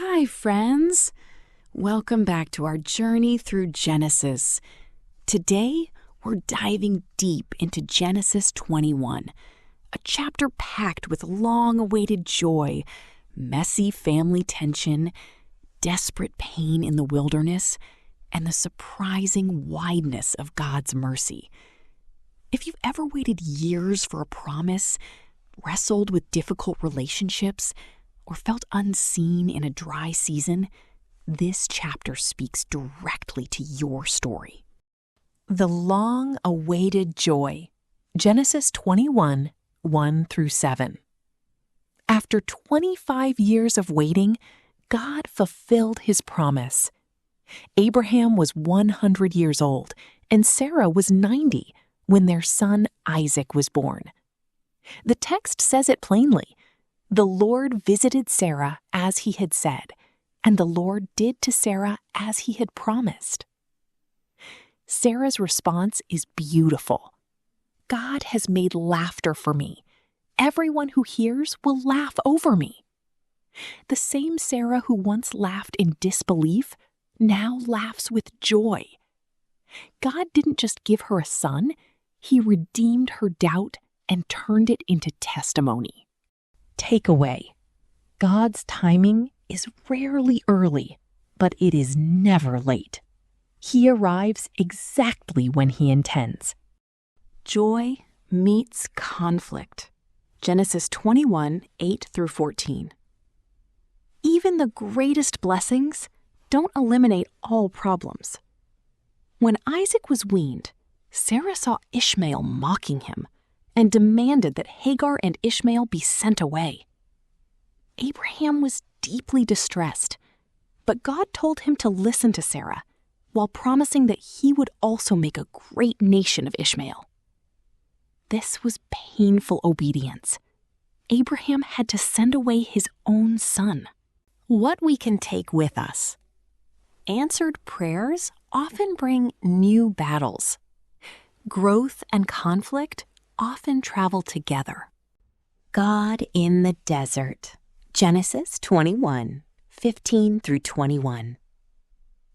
Hi, friends. Welcome back to our journey through Genesis. Today, we're diving deep into Genesis 21, a chapter packed with long-awaited joy, messy family tension, desperate pain in the wilderness, and the surprising wideness of God's mercy. If you've ever waited years for a promise, wrestled with difficult relationships, or felt unseen in a dry season, this chapter speaks directly to your story. The long-awaited joy. Genesis 21, 1-7. After 25 years of waiting, God fulfilled his promise. Abraham was 100 years old, and Sarah was 90 when their son Isaac was born. The text says it plainly. The Lord visited Sarah as he had said, and the Lord did to Sarah as he had promised. Sarah's response is beautiful. God has made laughter for me. Everyone who hears will laugh over me. The same Sarah who once laughed in disbelief now laughs with joy. God didn't just give her a son, he redeemed her doubt and turned it into testimony. Takeaway: God's timing is rarely early, but it is never late. He arrives exactly when he intends. Joy meets conflict. Genesis 21, 8-14. Even the greatest blessings don't eliminate all problems. When Isaac was weaned, Sarah saw Ishmael mocking him and demanded that Hagar and Ishmael be sent away. Abraham was deeply distressed, but God told him to listen to Sarah, while promising that he would also make a great nation of Ishmael. This was painful obedience. Abraham had to send away his own son. What we can take with us. Answered prayers often bring new battles. Growth and conflict often travel together. God in the desert. Genesis 21, 15-21.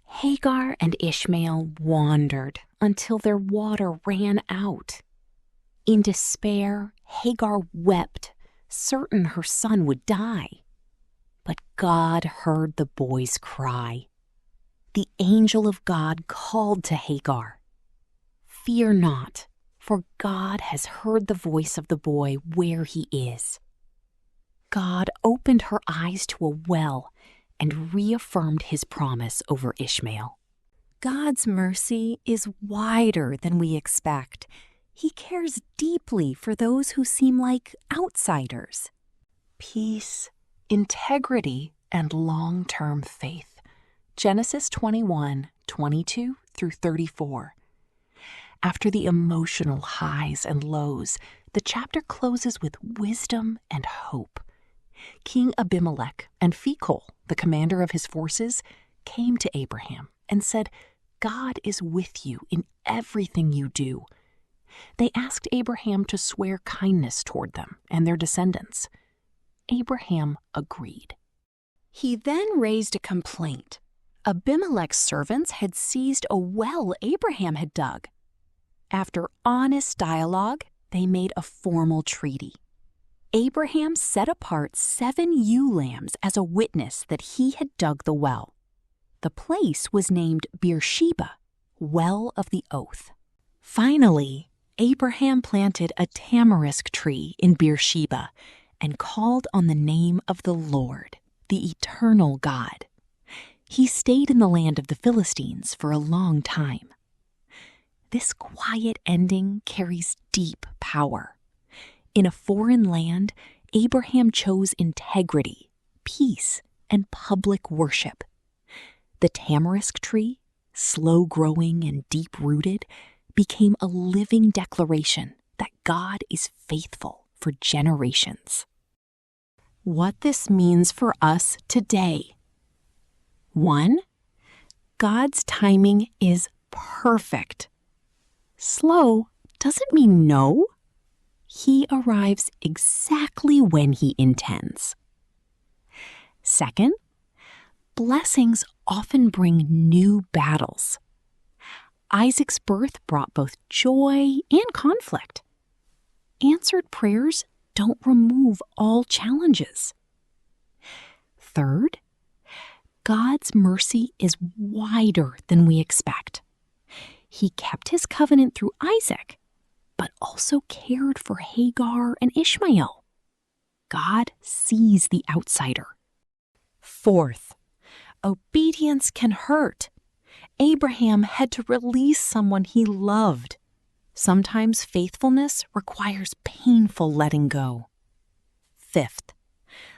Hagar and Ishmael wandered until their water ran out. In despair, Hagar wept, certain her son would die. But God heard the boy's cry. The angel of God called to Hagar, "Fear not, for God has heard the voice of the boy where he is." God opened her eyes to a well and reaffirmed his promise over Ishmael. God's mercy is wider than we expect. He cares deeply for those who seem like outsiders. Peace, integrity, and long-term faith. Genesis 21, 22-34. After the emotional highs and lows, the chapter closes with wisdom and hope. King Abimelech and Phicol, the commander of his forces, came to Abraham and said, "God is with you in everything you do." They asked Abraham to swear kindness toward them and their descendants. Abraham agreed. He then raised a complaint. Abimelech's servants had seized a well Abraham had dug. After honest dialogue, they made a formal treaty. Abraham set apart 7 ewe lambs as a witness that he had dug the well. The place was named Beersheba, Well of the Oath. Finally, Abraham planted a tamarisk tree in Beersheba and called on the name of the Lord, the eternal God. He stayed in the land of the Philistines for a long time. This quiet ending carries deep power. In a foreign land, Abraham chose integrity, peace, and public worship. The tamarisk tree, slow-growing and deep-rooted, became a living declaration that God is faithful for generations. What this means for us today. 1. God's timing is perfect. Slow doesn't mean no. He arrives exactly when he intends. Second, blessings often bring new battles. Isaac's birth brought both joy and conflict. Answered prayers don't remove all challenges. Third, God's mercy is wider than we expect. He kept his covenant through Isaac, but also cared for Hagar and Ishmael. God sees the outsider. Fourth, obedience can hurt. Abraham had to release someone he loved. Sometimes faithfulness requires painful letting go. Fifth,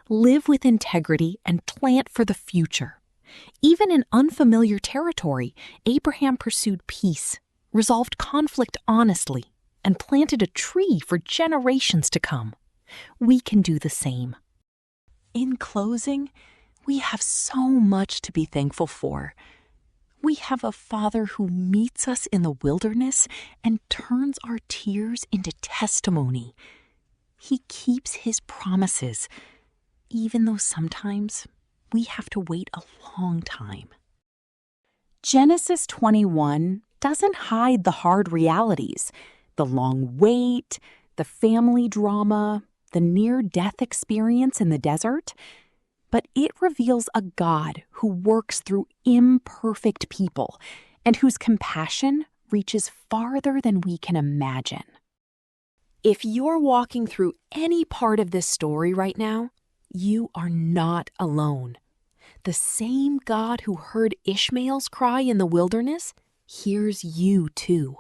live with integrity and plant for the future. Even in unfamiliar territory, Abraham pursued peace, resolved conflict honestly, and planted a tree for generations to come. We can do the same. In closing, we have so much to be thankful for. We have a Father who meets us in the wilderness and turns our tears into testimony. He keeps his promises, even though sometimes we have to wait a long time. Genesis 21 doesn't hide the hard realities, the long wait, the family drama, the near-death experience in the desert, but it reveals a God who works through imperfect people and whose compassion reaches farther than we can imagine. If you're walking through any part of this story right now, you are not alone. The same God who heard Ishmael's cry in the wilderness hears you too.